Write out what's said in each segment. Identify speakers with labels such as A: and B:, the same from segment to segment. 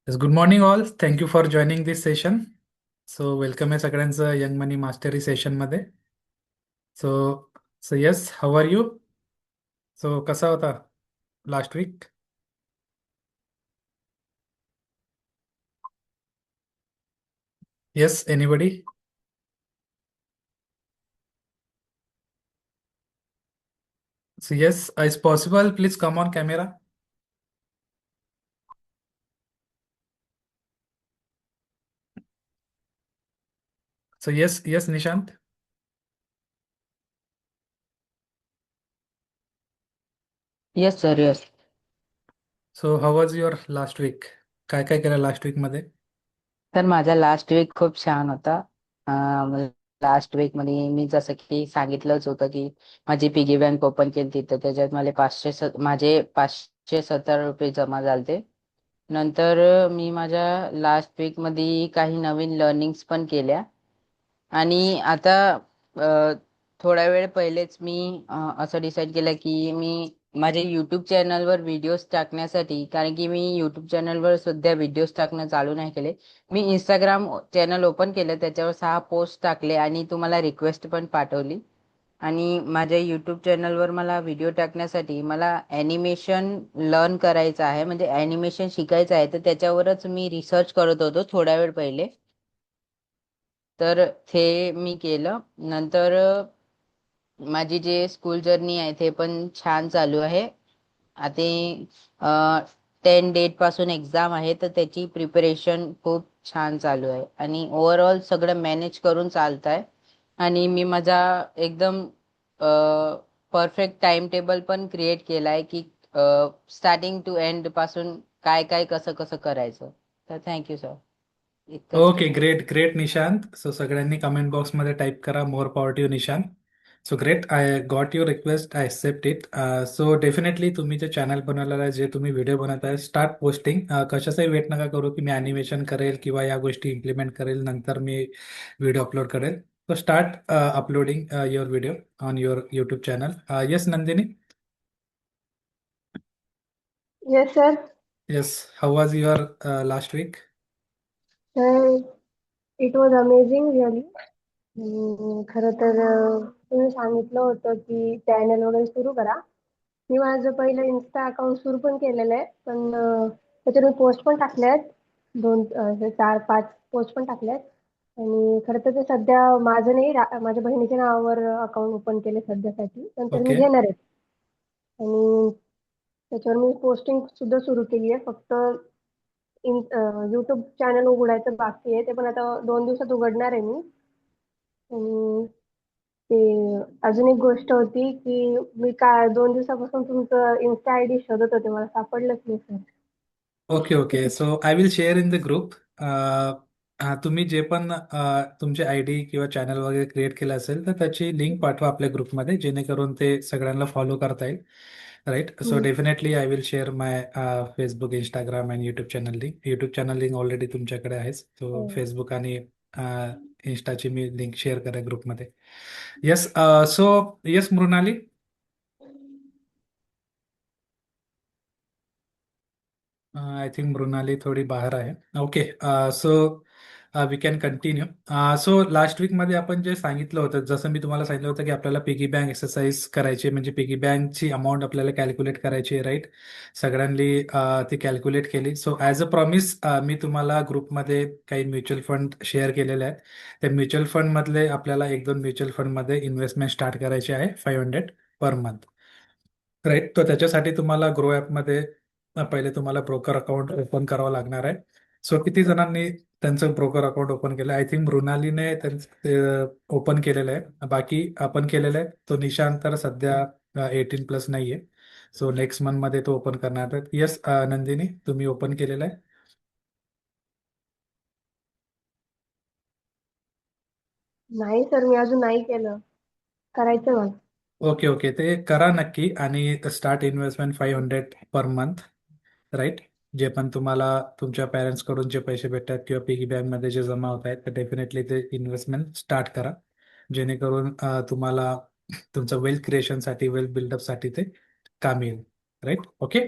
A: Yes, good morning all. Thank you for joining this session. So welcome आहे सगळ्यांचं young money mastery session मध्ये. So so yes, how are you? So कसा होता last week? Yes, anybody? So yes, is possible please come on camera. So yes yes Nishant.
B: Yes sir, yes.
A: So how was your last week? काय काय केलं last weak मध्ये?
B: तर माझा last weak खूप छान होता. लास्ट वीक मध्ये मी जसं की सांगितलंच होतं की माझी पिगी बँक ओपन केली, तर त्याच्यात मला माझे 570 रुपये जमा झालते. नंतर मी माझ्या लास्ट वीक मध्ये काही नवीन लर्निंग्स पण केल्या. आणि आता अ, थोड्या वेळ पहिलेच मी असं डिसाईड केलं की मी माझ्या यूट्यूब चॅनलवर व्हिडिओज टाकण्यासाठी, कारण की मी यूट्यूब चॅनलवर सध्या व्हिडिओज टाकणं चालू नाही केले. मी इंस्टाग्राम चॅनल ओपन केलं, त्याच्यावर 6 पोस्ट टाकले आणि तुम्हाला रिक्वेस्ट पण पाठवली. आणि माझ्या यूट्यूब चॅनलवर मला व्हिडिओ टाकण्यासाठी मला ॲनिमेशन लर्न करायचं आहे, म्हणजे ॲनिमेशन शिकायचं आहे. तर त्याच्यावरच मी रिसर्च करत होतो थोड्या वेळ पहिले. तर ते मी केलं. नंतर माझी जे स्कूल जर्नी आहे ते पण छान चालू आहे. आता 10 डेट पासून एक्झाम आहे, तर त्याची प्रिपरेशन खूप छान चालू आहे आणि ओव्हरऑल सगळं मॅनेज करून चालत आहे. आणि मी माझा एकदम परफेक्ट टाइम टेबल पण क्रिएट केला आहे की स्टार्टिंग टू एंड पासून काय काय कसं कसं करायचं. तर थँक्यू सर, इतकंच.
A: Okay, great great Nishant. So सगळ्यांनी कमेंट बॉक्समध्ये टाईप करा more power to Nishant. So great, I got your request, I accept it. So definitely तुम्ही जे चॅनल बनवलेलं आहे, जे तुम्ही व्हिडिओ बनवत आहे, स्टार्ट पोस्टिंग. कशाचाही वेट नका करू की मी ॲनिमेशन करेल किंवा या गोष्टी इम्प्लिमेंट करेल नंतर मी व्हिडिओ अपलोड करेल. So start uploading your video on your YouTube channel. Yes Nandini.
C: Yes, sir.
A: Yes, how was your last week?
C: Sir, it was amazing really. खरं तर तुम्ही सांगितलं होतं की चॅनल वगैरे सुरू करा. मी माझं पहिलं इन्स्टा अकाउंट सुरू पण केलेलं आहे, पण त्याच्यावर मी पोस्ट पण टाकल्या आहेत. 4-5 पोस्ट पण टाकल्या आहेत. आणि खरं तर ते सध्या माझं नाही, माझ्या बहिणीच्या नावावर अकाउंट ओपन केले सध्यासाठी. नंतर मी
A: ओके
C: घेणार आहे. आणि त्याच्यावर मी पोस्टिंग सुद्धा सुरू केली आहे. फक्त YouTube चॅनल उघडायचं बाकी आहे. ते पण आता 2 दिवसात उघडणार आहे मी. आणि ते अजून एक गोष्ट होती की मी काय 2 दिवसापासून तुमचं इन्स्टा आयडी शोधत होते. मला सापडलंच नाही sir.
A: Okay okay, so I will share in the group. तुम्ही जे पण तुमचे आय डी किंवा चॅनल वगैरे क्रिएट केलं असेल तर त्याची लिंक पाठवा आपल्या ग्रुपमध्ये, जेणेकरून ते सगळ्यांना फॉलो करता येईल. राईट, सो
C: हम्म.
A: Definitely I will share my Facebook, Instagram and YouTube channel link. YouTube channel link already तुमच्याकडे आहेच, तो
C: हो.
A: फेसबुक आणि इंस्टाची मी लिंक शेअर करेन ग्रुपमध्ये. Yes, so yes Mrunali. I think Mrunali थोडी बाहेर आहे. Okay, so we can continue. So last वीकमध्ये आपण जे सांगितलं होतं, जसं मी तुम्हाला सांगितलं होतं की आपल्याला पिगी बँक एक्सरसाइज करायची, म्हणजे पिगी बँकची अमाऊंट आपल्याला कॅल्क्युलेट करायची आहे, राईट? सगळ्यांनी ती कॅल्क्युलेट केली. So as a promise me तुम्हाला ग्रुपमध्ये काही म्युच्युअल फंड शेअर केलेले आहेत. त्या म्युच्युअल फंडमधले आपल्याला 1-2 म्युच्युअल फंडमध्ये इन्व्हेस्टमेंट स्टार्ट करायची आहे, 500 पर मंथ. राईट, तर त्याच्यासाठी तुम्हाला ग्रो ॲपमध्ये पहिले तुम्हाला ब्रोकर अकाउंट ओपन करावं लागणार आहे. सो किती जणांनी त्यांचं ब्रोकर अकाउंट ओपन केलं? आय थिंक मृणालीने त्यांचं ओपन केलेलं आहे, बाकी आपण केलेलं आहे. तो निशांत तर सध्या 18+ नाही आहे, सो नेक्स्ट मंथमध्ये तो ओपन करणार आहे. येस नंदिनी, तुम्ही ओपन केलेलं आहे?
C: नाही सर, मी अजून नाही केलं. करायचं मला.
A: ओके ओके, ते करा नक्की. आणि start investment 500 per month, right? जे पण तुम्हाला तुमच्या पॅरेंट्सकडून जे पैसे भेटतात किंवा पिगी बँकमध्ये जे जमा होत आहेत, तर डेफिनेटली ते इन्व्हेस्टमेंट स्टार्ट करा, जेणेकरून तुम्हाला तुमचं वेल्थ क्रिएशनसाठी, वेल्थ बिल्डअपसाठी ते कामी येईल. Right, okay.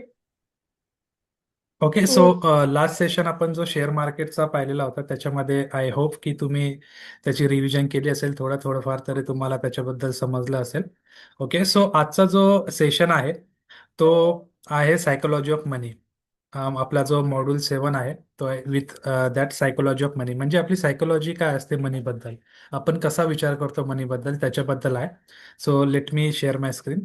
A: Okay, so
C: yes.
A: Last session आपण जो शेअर मार्केटचा पाहिलेला होता त्याच्यामध्ये आय होप की तुम्ही त्याची रिव्हिजन केली असेल, थोडंफार तरी तुम्हाला त्याच्याबद्दल समजलं असेल. ओके, सो आजचा जो सेशन आहे तो आहे सायकोलॉजी ऑफ मनी. आपला जो मॉड्यूल 7 आहे तो आहे विथ दॅट सायकोलॉजी ऑफ मनी, म्हणजे आपली सायकोलॉजी काय असते मनीबद्दल, आपण कसा विचार करतो मनीबद्दल त्याच्याबद्दल आहे. So let me share my screen.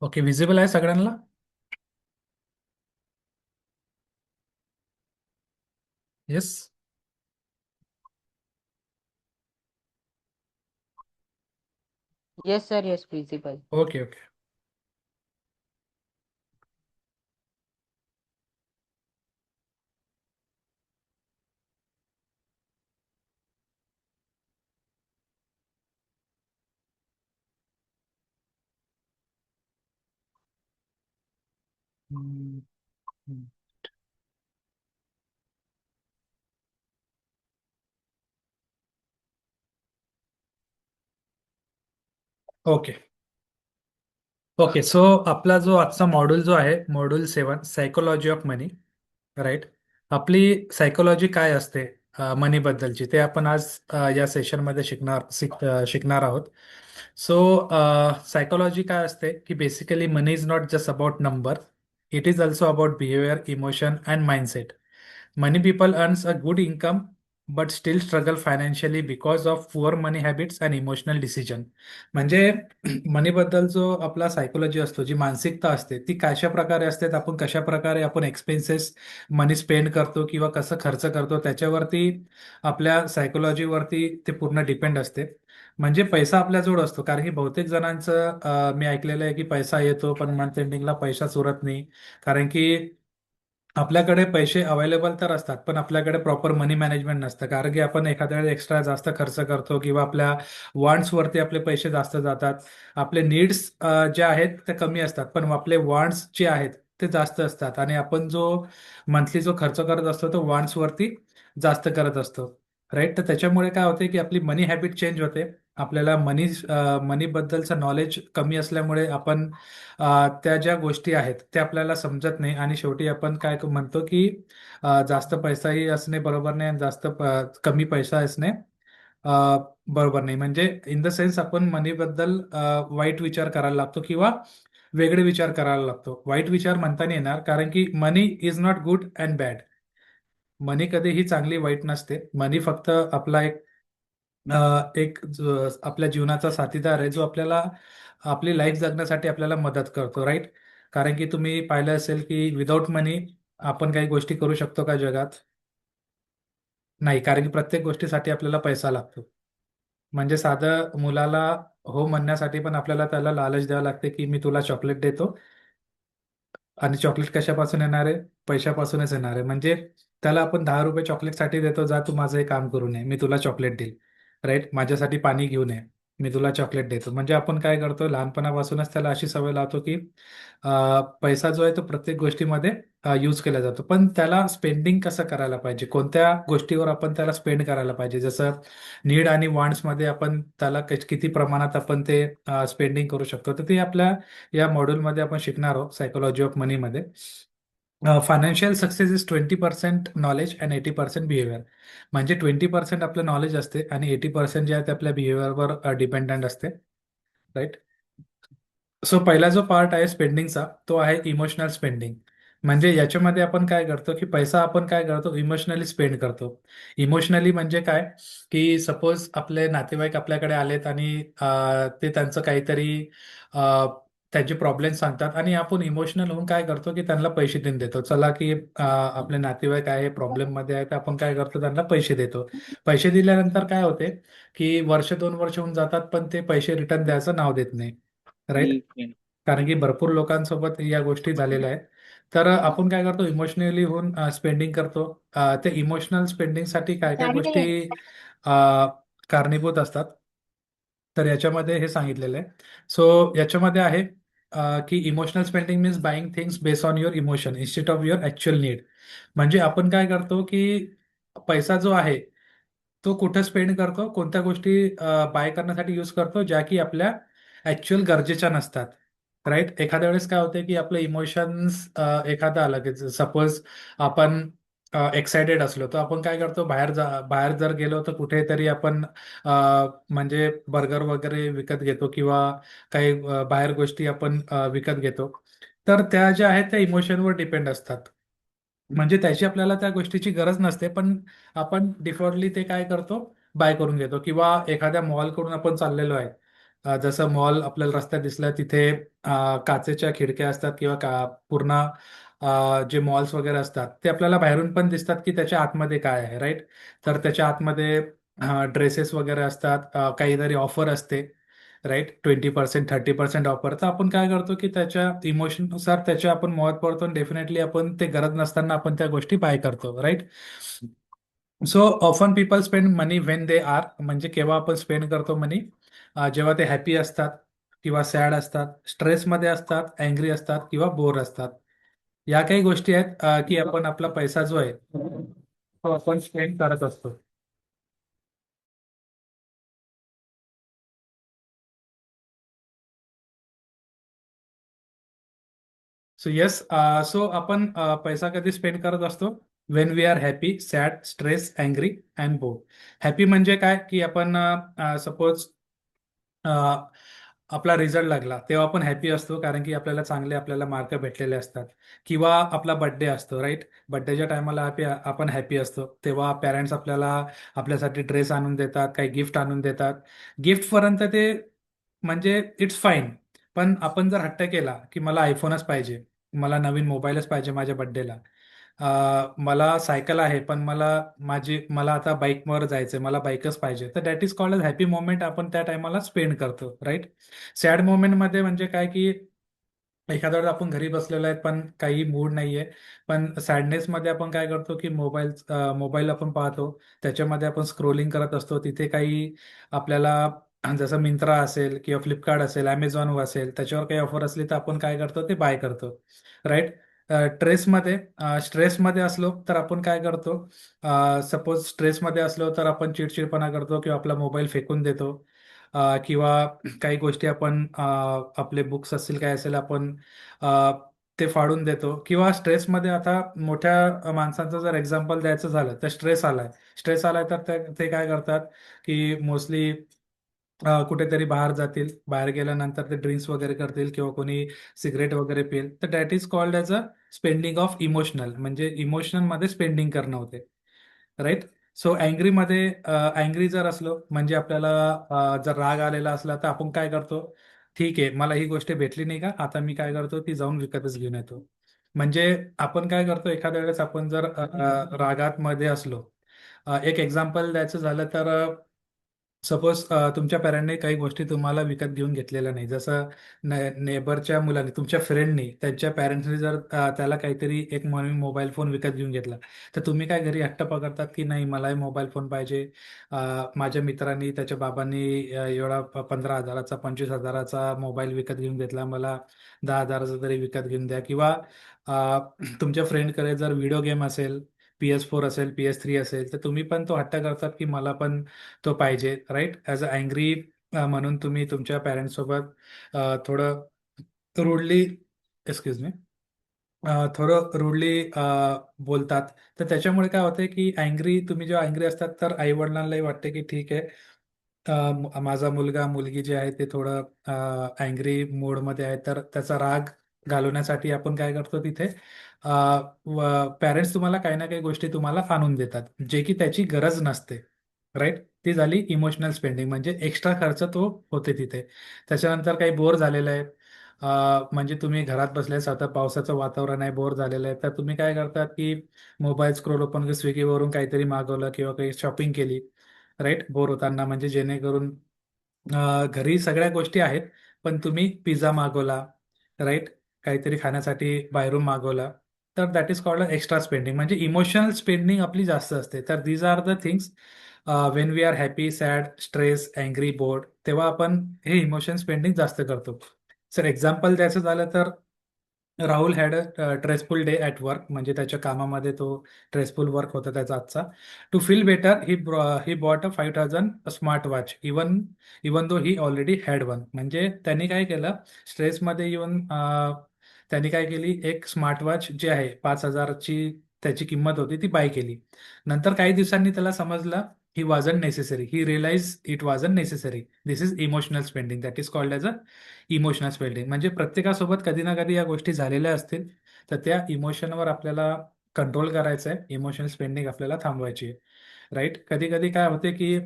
A: Okay, visible आहे सगळ्यांना? Yes.
B: Yes sir, yes principal.
A: Okay okay. Hmm, hmm. Okay okay, so आपला जो आजचा मॉड्यूल जो आहे module 7 psychology of money, right. आपली सायकोलॉजी काय असते मनी बद्दलची ते आपण आज या सेशनमध्ये शिकणार आहोत. सो सायकोलॉजी काय असते की basically money is not just about number, it is also about behaviour, emotion and mindset. Many people earns a good income but still struggle financially because of poor money habits and emotional decision. म्हणजे मनी बद्दल जो आपला psychology असतो, जी मानसिकता असते ती कशा प्रकारे असते, आपण कशा प्रकारे आपण एक्सपेन्सेस मनी स्पेंड करतो किंवा कसं खर्च करतो त्याच्यावरती, आपल्या सायकोलॉजीवरती ते पूर्ण डिपेंड असते. म्हणजे पैसा आपल्याजवळ असतो, कारण की बहुतेक जणांचं मी ऐकलेलं आहे की पैसा येतो पण मंथ एंडिंगला पैसाच उरत नाही. कारण की आपल्याकडे पैसे अवेलेबल तर असतात पण आपल्याकडे प्रॉपर मनी मॅनेजमेंट नसतं, कारण की आपण एखाद्या वेळेस एक्स्ट्रा जास्त खर्च करतो किंवा आपल्या वॉन्ट्सवरती आपले पैसे जास्त जातात. आपले नीड्स जे आहेत ते कमी असतात पण आपले वॉन्ट्स जे आहेत ते जास्त असतात, आणि आपण जो मंथली जो खर्च करत असतो तो वॉन्ट्सवरती जास्त करत असतो, राईट. तर त्याच्यामुळे काय होते की आपली मनी हॅबिट चेंज होते. आपल्याला मनीबद्दलचं नॉलेज कमी असल्यामुळे आपण त्या ज्या गोष्टी आहेत त्या आपल्याला समजत नाही, आणि शेवटी आपण काय म्हणतो की जास्त पैसाही असणे बरोबर नाही आणि कमी पैसा असणे अ, बरोबर नाही. म्हणजे इन द सेन्स आपण मनीबद्दल वाईट विचार करायला लागतो किंवा वेगळे विचार करायला लागतो. वाईट विचार म्हणता नाही येणार, कारण की money is not good and bad. Money कधीही चांगली वाईट नसते. मनी फक्त आपला आपल्या जीवनाचा साथीदार आहे, जो आपल्याला आपली लाईफ जगण्यासाठी आपल्याला मदत करतो, राईट. कारण की तुम्ही पाहिलं असेल की विदाऊट मनी आपण काही गोष्टी करू शकतो का जगात? नाही, कारण की प्रत्येक गोष्टीसाठी आपल्याला पैसा लागतो. म्हणजे साधं मुलाला हो म्हणण्यासाठी पण आपल्याला त्याला लालच द्यावं लागते की मी तुला चॉकलेट देतो, आणि चॉकलेट कशापासून येणार आहे? पैशापासूनच येणार आहे. म्हणजे त्याला आपण 10 रुपये चॉकलेटसाठी देतो, जा तू माझं हे काम करू नये मी तुला चॉकलेट देईल, राईट. माझ्यासाठी पाणी घेऊन ये, मी तुला चॉकलेट देतो. म्हणजे आपण काय करतो, लहानपणापासूनच त्याला अशी सवय लावतो की पैसा जो आहे तो प्रत्येक गोष्टीमध्ये यूज केला जातो. पण त्याला स्पेंडिंग कसं करायला पाहिजे, कोणत्या गोष्टीवर आपण त्याला स्पेंड करायला पाहिजे, जसं नीड आणि वॉन्ट्समध्ये आपण त्याला किती प्रमाणात आपण ते स्पेंडिंग करू शकतो, तर ते आपल्या या मॉड्यूलमध्ये आपण शिकणार आहोत सायकोलॉजी ऑफ मनीमध्ये. Financial success is 20% knowledge and 80% behaviour. म्हणजे 20% आपलं नॉलेज असते आणि 80% जे आहे ते आपल्या बिहेवियरवर डिपेंडंट असते, राईट. सो पहिला जो पार्ट आहे स्पेंडिंगचा तो आहे इमोशनल स्पेंडिंग. म्हणजे याच्यामध्ये आपण काय करतो की पैसा आपण काय करतो, इमोशनली स्पेंड करतो. इमोशनली म्हणजे काय, की सपोज आपले नातेवाईक आपल्याकडे आलेत आणि ते त्यांचं काहीतरी त्यांचे प्रॉब्लेम सांगतात आणि आपण इमोशनल होऊन काय करतो की त्यांना पैसे देऊन देतो. चला की आपले नातेवाईक आहे प्रॉब्लेम मध्ये आहे, तर आपण काय करतो, त्यांना पैसे देतो. पैसे दिल्यानंतर काय होते की वर्ष 2 वर्ष होऊन जातात पण ते पैसे रिटर्न द्यायचं नाव देत नाही, राईट. कारण की भरपूर लोकांसोबत या गोष्टी झालेल्या आहेत. तर आपण काय करतो, इमोशनली होऊन स्पेंडिंग करतो. ते इमोशनल स्पेंडिंगसाठी काय काय गोष्टी अ, कारणीभूत असतात, तर याच्यामध्ये हे सांगितलेलं आहे. सो याच्यामध्ये आहे की emotional spending means buying things based on your emotion instead of your actual need. म्हणजे आपण काय करतो की पैसा जो आहे तो कुठं स्पेंड करतो, कोणत्या गोष्टी बाय करण्यासाठी यूज करतो ज्या की आपल्या ऍक्च्युअल गरजेच्या नसतात. राईट. एखाद्या वेळेस काय होते की आपलं इमोशन्स एखादं आलं की सपोज आपण एक्सायटेड असलो तर आपण काय करतो, बाहेर जर गेलो तर कुठेतरी आपण म्हणजे बर्गर वगैरे विकत घेतो किंवा काही बाहेर गोष्टी आपण विकत घेतो. तर त्या ज्या आहेत त्या इमोशनवर डिपेंड असतात. म्हणजे त्याची आपल्याला त्या गोष्टीची गरज नसते, पण आपण डिफॉल्टली ते काय करतो, बाय करून घेतो. किंवा एखाद्या मॉलकडून आपण चाललेलो आहे, जसं मॉल आपल्याला रस्त्यात दिसला तिथे काचेच्या खिडक्या असतात किंवा पूर्ण जे मॉल्स वगैरे असतात ते आपल्याला बाहेरून पण दिसतात की त्याच्या आतमध्ये काय आहे. राईट. तर त्याच्या आतमध्ये ड्रेसेस वगैरे असतात, काहीतरी ऑफर असते. राईट. 20% 30% ऑफर. तर आपण काय करतो की त्याच्या इमोशननुसार त्याच्या आपण मौत पडतो, डेफिनेटली आपण ते गरज नसताना आपण त्या गोष्टी बाय करतो. Right. So often people spend money when they are, म्हणजे केव्हा आपण स्पेंड करतो मनी, जेव्हा ते हॅपी असतात किंवा सॅड असतात, स्ट्रेसमध्ये असतात, अँग्री असतात किंवा बोर असतात. या काही गोष्टी आहेत की आपण आपला पैसा जो आहे तो आपण स्पेंड करत असतो. So yes. सो आपण पैसा कधी स्पेंड करत असतो, when we are happy, sad, stress, angry and bore. Happy म्हणजे काय की आपण सपोज आपला रिझल्ट लागला तेव्हा आपण हॅपी असतो, कारण की आपल्याला चांगले आपल्याला मार्क भेटलेले असतात. किंवा आपला बर्थडे असतो. राईट. बर्थडेच्या टायमाला आपण हॅपी असतो, तेव्हा पॅरेंट्स आपल्याला आपल्यासाठी ड्रेस आणून देतात, काही गिफ्ट आणून देतात. गिफ्टपर्यंत ते म्हणजे इट्स फाईन. पण आपण जर हट्ट केला की मला आयफोनच पाहिजे, मला नवीन मोबाईलच पाहिजे माझ्या बर्थडेला, मला सायकल आहे पण मला आता बाईकवर जायचंय, मला बाईकच पाहिजे, तर that is called a happy moment. आपण त्या टायमाला स्पेंड करतो. राईट. सॅड मोमेंटमध्ये म्हणजे काय की एखाद्या वेळेस आपण घरी बसलेलो आहे पण काही मूड नाहीये, पण सॅडनेस मध्ये आपण काय करतो की मोबाईल आपण पाहतो, त्याच्यामध्ये आपण स्क्रोलिंग करत असतो, तिथे काही आपल्याला जसं मिंत्रा असेल किंवा फ्लिपकार्ट असेल, अमेझॉन असेल, त्याच्यावर काही ऑफर असली तर आपण काय करतो, ते बाय करतो. राईट. स्ट्रेसमध्ये असलो तर आपण काय करतो, सपोज स्ट्रेसमध्ये असलो तर आपण चिडचिडपणा करतो किंवा आपला मोबाईल फेकून देतो. किंवा काही गोष्टी आपण आपले बुक्स असतील काय असेल आपण अ, ते फाडून देतो. किंवा स्ट्रेसमध्ये आता मोठ्या माणसांचं जर एक्झाम्पल द्यायचं झालं तर स्ट्रेस आलाय तर ते काय करतात की मोस्टली कुठेतरी बाहेर जातील, बाहेर गेल्यानंतर ते ड्रिंक्स वगैरे करतील किंवा कोणी सिगरेट वगैरे पिईल, तर that is called as a spending of emotional, म्हणजे इमोशनलमध्ये स्पेंडिंग करणं होते. राईट. सो अँग्री जर असलो म्हणजे आपल्याला जर राग आलेला असला तर आपण काय करतो, ठीक आहे मला ही गोष्ट भेटली नाही का, आता मी काय करतो ती जाऊन विकतच घेऊन येतो. म्हणजे आपण काय करतो, एखाद्या वेळेस आपण जर रागात मध्ये असलो, एक एक्झाम्पल द्यायचं झालं तर सपोज तुमच्या पॅरेंटने काही गोष्टी तुम्हाला विकत घेऊन घेतलेल्या नाही, जसं नेबरच्या मुलाने, तुमच्या फ्रेंडनी त्यांच्या पॅरेंट्सने जर त्याला काहीतरी एक नवीन मोबाईल फोन विकत घेऊन घेतला, तर तुम्ही काय घरी हट्ट पकडतात की नाही मलाही मोबाईल फोन पाहिजे. माझ्या मित्रांनी त्याच्या बाबांनी एवढा 15,000चा 25,000चा मोबाईल विकत घेऊन घेतला, मला 10,000चा तरी विकत घेऊन द्या. किंवा तुमच्या फ्रेंडकडे जर व्हिडिओ गेम असेल, PS4 असेल, PS3 असेल, तर तुम्ही पण तो हट्ट करतात की मला पण तो पाहिजे. राईट. ॲज अ अँग्री म्हणून तुम्ही तुमच्या पॅरेंट्स सोबत थोडं रूडली, एक्सक्यूज मी, थोडं रूडली बोलतात. तर त्याच्यामुळे काय होतं की तुम्ही जेव्हा अँग्री असतात तर आई वडिलांनाही वाटते की ठीक आहे, माझा मुलगा मुलगी जे आहे ते थोडं अँग्री मोडमध्ये आहे, तर त्याचा राग घालवण्यासाठी आपण काय करतो तिथे, पॅरेंट्स तुम्हाला काही ना काही गोष्टी तुम्हाला आणून देतात जे की त्याची गरज नसते. राईट. ती झाली इमोशनल स्पेंडिंग, म्हणजे एक्स्ट्रा खर्च तो होते तिथे. त्याच्यानंतर काही बोर झालेलं आहे, म्हणजे तुम्ही घरात बसले आता पावसाचं वातावरण आहे, बोर झालेलं आहे, तर तुम्ही काय करतात की मोबाईल स्क्रोल ओपन स्विगीवरून काहीतरी मागवलं किंवा काही शॉपिंग केली. राईट. बोर होताना, म्हणजे जेणेकरून घरी सगळ्या गोष्टी आहेत पण तुम्ही पिझ्झा मागवला. राईट. काहीतरी खाण्यासाठी बाहेरून मागवला, तर that is called extra spending, म्हणजे इमोशनल स्पेंडिंग आपली जास्त असते. तर these are the things when we are happy, sad, stress, angry, bored, तेव्हा आपण हे इमोशन स्पेंडिंग जास्त करतो. सर एक्झाम्पल द्यायचं झालं तर Rahul had a stressful day at work, म्हणजे त्याच्या कामामध्ये तो ट्रेसफुल वर्क होता त्याचा आजचा. To feel better he bought a 5000 smart watch even though he already had one. म्हणजे त्यांनी काय केलं, स्ट्रेसमध्ये येऊन त्यांनी काय केली, एक स्मार्ट वॉच जी आहे 5000ची त्याची किंमत होती ती बाय केली. नंतर काही दिवसांनी त्याला समजलं he wasn't necessary, he realise it wasn't necessary. This is emotional spending, that is called as a emotional spending. म्हणजे प्रत्येकासोबत कधी ना कधी या गोष्टी झालेल्या असतील, तर त्या इमोशनवर आपल्याला कंट्रोल करायचं आहे, इमोशनल स्पेंडिंग आपल्याला थांबवायची आहे. राईट. कधी कधी काय होते की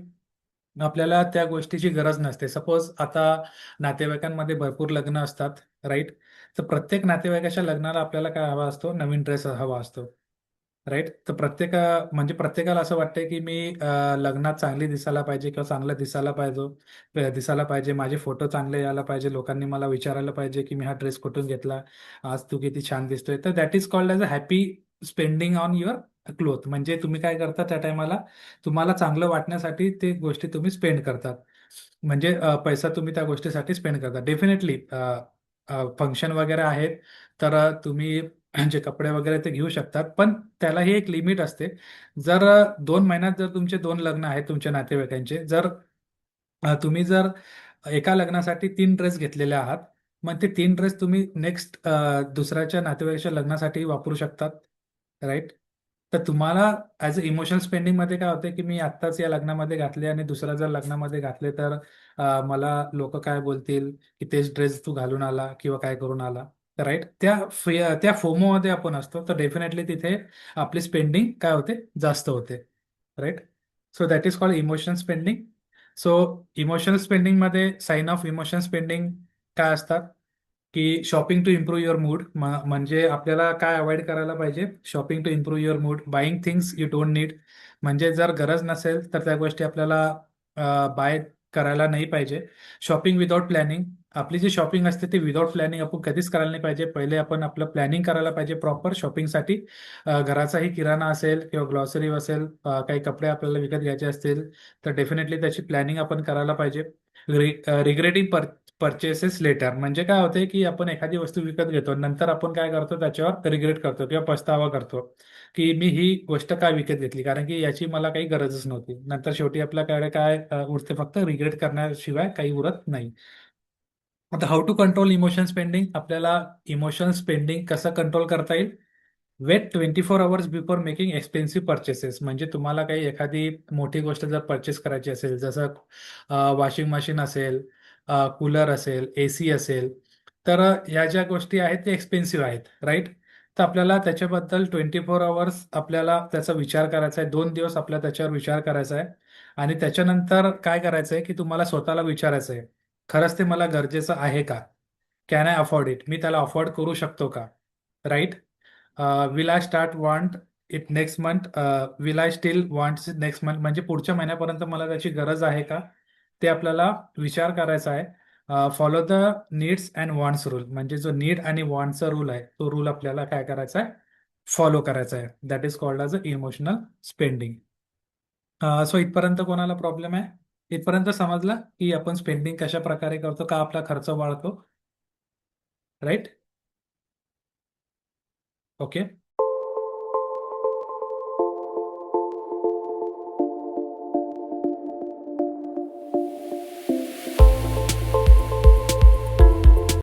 A: आपल्याला त्या गोष्टीची गरज नसते. सपोज आता नातेवाईकांमध्ये भरपूर लग्न असतात, राईट. तर प्रत्येक नातेवाईकाच्या लग्नाला आपल्याला काय हवा असतो, नवीन ड्रेस हवा असतो, राईट. तर म्हणजे प्रत्येकाला असं वाटतंय की मी लग्नात चांगली दिसायला पाहिजे किंवा चांगलं दिसायला पाहिजे, माझे फोटो चांगले यायला पाहिजे, लोकांनी मला विचारायला पाहिजे की मी हा ड्रेस कुठून घेतला, आज तू किती छान दिसतोय. तर that is called as a happy spending on your cloth. म्हणजे तुम्ही काय करता त्या टायमाला, तुम्हाला चांगलं वाटण्यासाठी ते गोष्टी तुम्ही स्पेंड करतात. म्हणजे पैसा तुम्ही त्या गोष्टीसाठी स्पेंड करता. डेफिनेटली फंक्शन वगैरे आहेत, तर तुम्ही जे कपडे वगैरे ते घेऊ शकतात, पण त्यालाही एक लिमिट असते. जर 2 महिन्यात जर तुमचे 2 लग्न आहेत तुमच्या नातेवाईकांचे, जर तुम्ही जर एका लग्नासाठी 3 ड्रेस घेतलेले आहात, मग ते 3 ड्रेस तुम्ही नेक्स्ट दुसऱ्याच्या नातेवाईकाच्या लग्नासाठी वापरू शकतात, राईट. तर तुम्हाला ॲज अ इमोशनल स्पेंडिंगमध्ये काय होतं की मी आत्ताच या लग्नामध्ये घातले आणि दुसऱ्या जर लग्नामध्ये घातले तर मला लोक काय बोलतील की तेच ड्रेस तू घालून आला किंवा काय करून आला, राईट. त्या फोमोमध्ये आपण असतो, तर डेफिनेटली तिथे आपली स्पेंडिंग काय होते, जास्त होते, right. So that is called emotional spending. So emotional स्पेंडिंगमध्ये साईन ऑफ इमोशनल स्पेंडिंग काय असतात की shopping to improve your mood. म्हणजे आपल्याला काय अवॉइड करायला पाहिजे, shopping to improve your mood, buying things you don't need. म्हणजे जर गरज नसेल तर त्या गोष्टी आपल्याला बाय करायला नाही पाहिजे. शॉपिंग विदाउट प्लॅनिंग, आपली जी शॉपिंग असते ती विदाउट प्लॅनिंग आपण कधीच करायला नाही पाहिजे. पहिले आपण आपलं प्लॅनिंग करायला पाहिजे प्रॉपर शॉपिंगसाठी. घराचाही किराणा असेल किंवा ग्लॉसरी असेल, काही कपडे आपल्याला विकत घ्यायचे असतील, तर डेफिनेटली त्याची प्लॅनिंग आपण करायला पाहिजे. रिग्रेटिंग परचेसेस लेटर, म्हणजे काय होते की आपण एखादी वस्तू विकत घेतो, नंतर आपण काय करतो, त्याच्यावर रिग्रेट करतो किंवा पछतावा करतो की मी ही गोष्ट काय विकत घेतली, कारण की याची मला काही गरजच नव्हती. नंतर शेवटी आपल्याकडे काय उरते, फक्त रिग्रेट करण्याशिवाय काही उरत नाही. आता how to control emotion spending, आपल्याला इमोशन स्पेंडिंग कसं कंट्रोल करता येईल. Wait 24 hours before making expensive purchases. म्हणजे तुम्हाला काही एखादी मोठी गोष्ट जर परचेस करायची असेल, जसं वॉशिंग मशीन असेल, कूलर असेल, AC असेल, तर ह्या ज्या गोष्टी आहेत ते एक्सपेन्सिव्ह आहेत, राईट. तर आपल्याला त्याच्याबद्दल 24 hours आपल्याला त्याचा विचार करायचा आहे, 2 दिवस आपल्याला त्याच्यावर विचार करायचा आहे. आणि त्याच्यानंतर काय करायचं आहे की तुम्हाला स्वतःला विचारायचं आहे, खरंच ते मला गरजेचं आहे का, कॅन आय अफोर्ड इट, मी त्याला अफोर्ड करू शकतो का, right. Will I start want it next month, will I still want next month, म्हणजे पुढच्या महिन्यापर्यंत मला त्याची गरज आहे का, ते आपल्याला विचार करायचा आहे. Follow the needs and wants rule, म्हणजे जो नीड आणि वॉन्टचा रूल आहे तो रूल आपल्याला काय करायचा आहे, फॉलो करायचा आहे. That is called as a emotional spending. So इथपर्यंत कोणाला प्रॉब्लेम आहे, इथपर्यंत समजलं की आपण स्पेंडिंग कशा प्रकारे करतो, का आपला खर्च वाढतो, राईट. ओके.